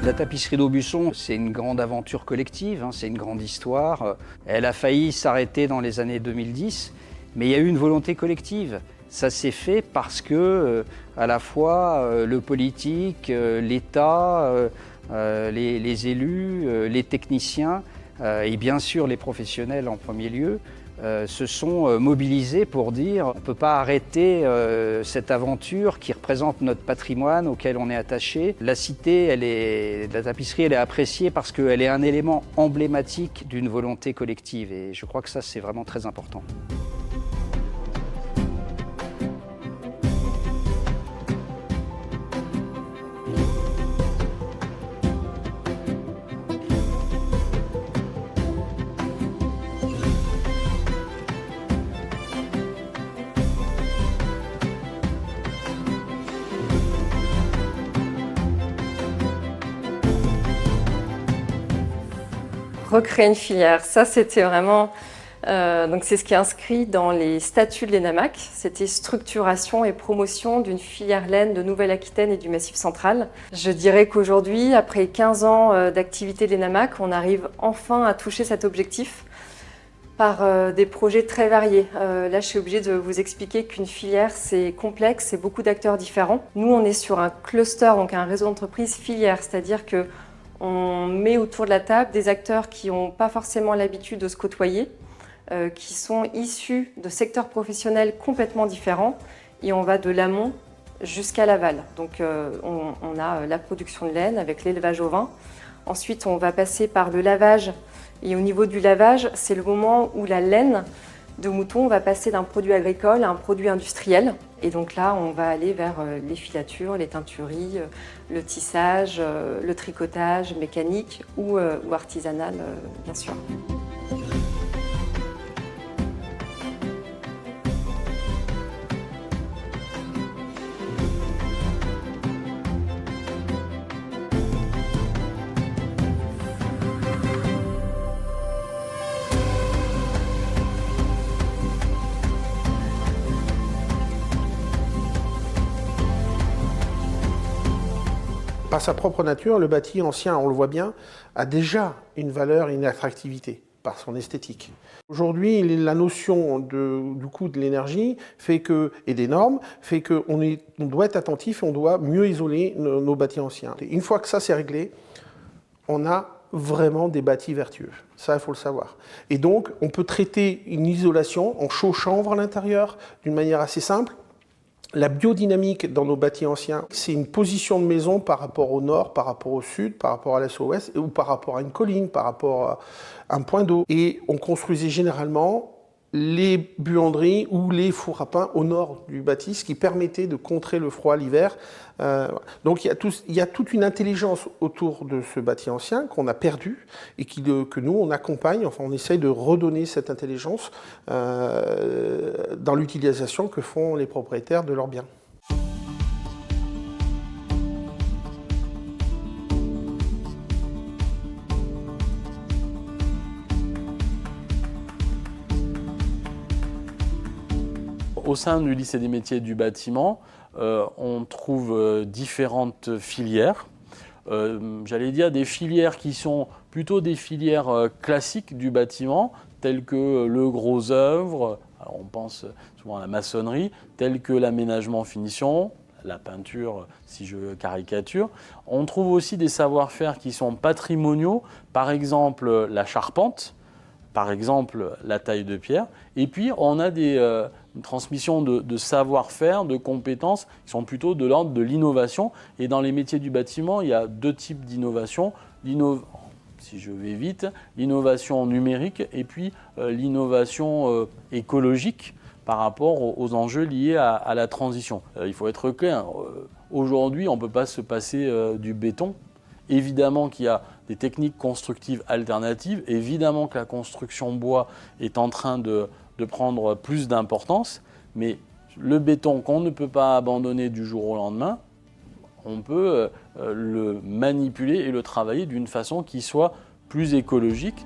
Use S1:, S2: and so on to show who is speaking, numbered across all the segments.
S1: La tapisserie d'Aubusson, c'est une grande aventure collective, c'est une grande histoire. Elle a failli s'arrêter dans les années 2010, mais il y a eu une volonté collective. Ça s'est fait parce que, à la fois, le politique, l'État, les élus, les techniciens et bien sûr les professionnels en premier lieu, se sont mobilisés pour dire on ne peut pas arrêter cette aventure qui représente notre patrimoine auquel on est attaché. La cité, la tapisserie, elle est appréciée parce qu'elle est un élément emblématique d'une volonté collective et je crois que ça c'est vraiment très important.
S2: Recréer une filière, ça c'était vraiment, donc c'est ce qui est inscrit dans les statuts de l'ENAMAC, c'était structuration et promotion d'une filière laine de Nouvelle-Aquitaine et du Massif central. Je dirais qu'aujourd'hui, après 15 ans d'activité de l'ENAMAC, on arrive enfin à toucher cet objectif par des projets très variés. Là, je suis obligée de vous expliquer qu'une filière, c'est complexe, c'est beaucoup d'acteurs différents. Nous, on est sur un cluster, donc un réseau d'entreprises filière, c'est-à-dire que on met autour de la table des acteurs qui n'ont pas forcément l'habitude de se côtoyer, qui sont issus de secteurs professionnels complètement différents et on va de l'amont jusqu'à l'aval. Donc on a la production de laine avec l'élevage ovin. Ensuite, on va passer par le lavage et au niveau du lavage, c'est le moment où la laine de mouton va passer d'un produit agricole à un produit industriel. Et donc là, on va aller vers les filatures, les teintureries, le tissage, le tricotage mécanique ou artisanal, bien sûr.
S3: Par sa propre nature, le bâti ancien, on le voit bien, a déjà une valeur et une attractivité par son esthétique. Aujourd'hui, la notion du coût de l'énergie et des normes fait qu'on doit être attentif et on doit mieux isoler nos bâtis anciens. Et une fois que ça c'est réglé, on a vraiment des bâtis vertueux. Ça, il faut le savoir. Et donc, on peut traiter une isolation en chaud-chanvre à l'intérieur d'une manière assez simple. La biodynamique dans nos bâtis anciens, c'est une position de maison par rapport au nord, par rapport au sud, par rapport à l'est ou ouest, ou par rapport à une colline, par rapport à un point d'eau. Et on construisait généralement les buanderies ou les fours à pain au nord du bâti, ce qui permettait de contrer le froid l'hiver. Donc il y a toute une intelligence autour de ce bâti ancien qu'on a perdu et que nous on accompagne, enfin on essaye de redonner cette intelligence dans l'utilisation que font les propriétaires de leurs biens.
S4: Au sein du lycée des métiers du bâtiment, on trouve différentes filières. J'allais dire des filières qui sont plutôt des filières classiques du bâtiment, telles que le gros œuvre, alors on pense souvent à la maçonnerie, telles que l'aménagement finition, la peinture si je caricature. On trouve aussi des savoir-faire qui sont patrimoniaux, par exemple la charpente, par exemple la taille de pierre, et puis on a une transmission de savoir-faire, de compétences qui sont plutôt de l'ordre de l'innovation. Et dans les métiers du bâtiment, il y a deux types d'innovation. Si je vais vite, l'innovation numérique et puis l'innovation écologique par rapport aux enjeux liés à la transition. Il faut être clair, aujourd'hui on ne peut pas se passer du béton. Évidemment qu'il y a des techniques constructives alternatives, évidemment que la construction bois est en train de prendre plus d'importance, mais le béton qu'on ne peut pas abandonner du jour au lendemain, on peut le manipuler et le travailler d'une façon qui soit plus écologique.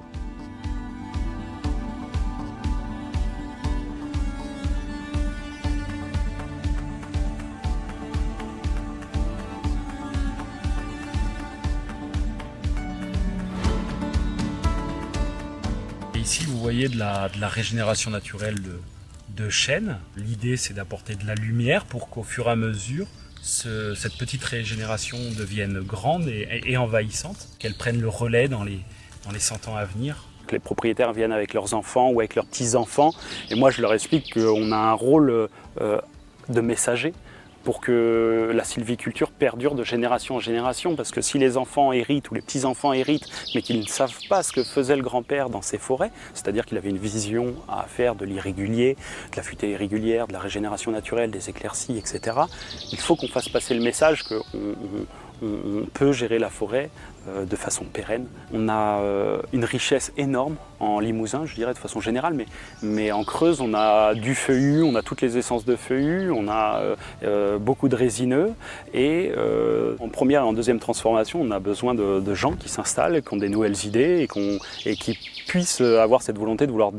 S5: Ici, vous voyez de la régénération naturelle de chênes. L'idée, c'est d'apporter de la lumière pour qu'au fur et à mesure, cette petite régénération devienne grande et envahissante, qu'elle prenne le relais dans les 100 ans à venir.
S6: Les propriétaires viennent avec leurs enfants ou avec leurs petits-enfants et moi je leur explique qu'on a un rôle de messager pour que la sylviculture perdure de génération en génération, parce que si les enfants héritent ou les petits-enfants héritent mais qu'ils ne savent pas ce que faisait le grand-père dans ses forêts, c'est-à-dire qu'il avait une vision à faire de l'irrégulier, de la futée irrégulière, de la régénération naturelle, des éclaircies, etc. Il faut qu'on fasse passer le message qu'on peut gérer la forêt de façon pérenne. On a une richesse énorme en Limousin, je dirais de façon générale, mais en Creuse, on a du feuillu, on a toutes les essences de feuillu, on a beaucoup de résineux et en première et en deuxième transformation, on a besoin de gens qui s'installent, qui ont des nouvelles idées et qui puissent avoir cette volonté de vouloir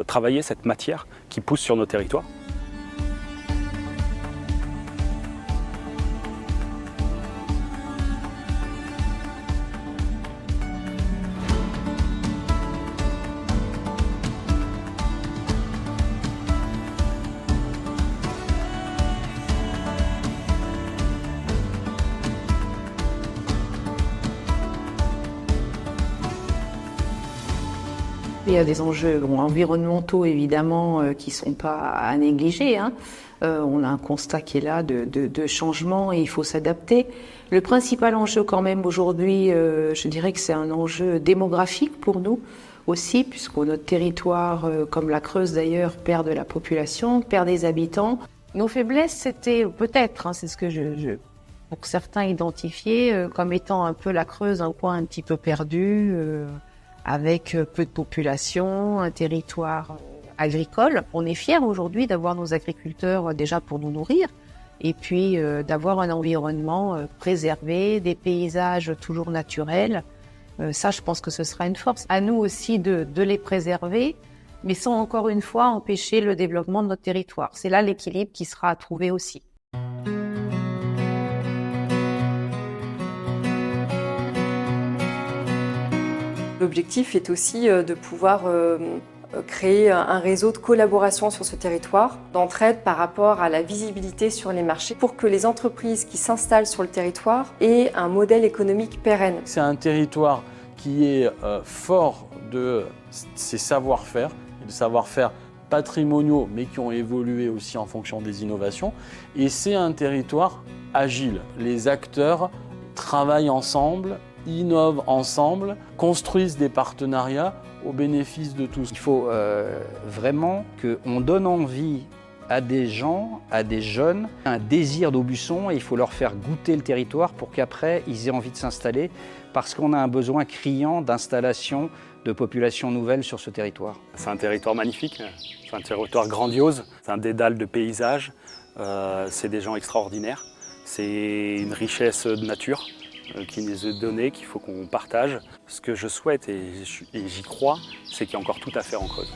S6: travailler cette matière qui pousse sur nos territoires.
S7: Il y a des enjeux environnementaux évidemment qui ne sont pas à négliger. On a un constat qui est là de changement et il faut s'adapter. Le principal enjeu quand même aujourd'hui, je dirais que c'est un enjeu démographique pour nous aussi, puisque notre territoire, comme la Creuse d'ailleurs, perd de la population, perd des habitants. Nos faiblesses, c'était peut-être, c'est ce que pour certains identifié comme étant un peu la Creuse, un coin un petit peu perdu, avec peu de population, un territoire agricole. On est fiers aujourd'hui d'avoir nos agriculteurs déjà pour nous nourrir et puis d'avoir un environnement préservé, des paysages toujours naturels. Ça, je pense que ce sera une force. À nous aussi de les préserver, mais sans encore une fois empêcher le développement de notre territoire. C'est là l'équilibre qui sera à trouver aussi.
S2: L'objectif est aussi de pouvoir créer un réseau de collaboration sur ce territoire, d'entraide par rapport à la visibilité sur les marchés, pour que les entreprises qui s'installent sur le territoire aient un modèle économique pérenne.
S4: C'est un territoire qui est fort de ses savoir-faire, et de savoir-faire patrimoniaux, mais qui ont évolué aussi en fonction des innovations. Et c'est un territoire agile. Les acteurs travaillent ensemble, innovent ensemble, construisent des partenariats au bénéfice de tous.
S1: Il faut vraiment qu'on donne envie à des gens, à des jeunes, un désir d'Aubusson, et il faut leur faire goûter le territoire pour qu'après ils aient envie de s'installer, parce qu'on a un besoin criant d'installation de populations nouvelles sur ce territoire.
S6: C'est un territoire magnifique, c'est un territoire grandiose, c'est un dédale de paysages, c'est des gens extraordinaires, c'est une richesse de nature qui nous est donnée, qu'il faut qu'on partage. Ce que je souhaite et j'y crois, c'est qu'il y a encore tout à faire en Creuse.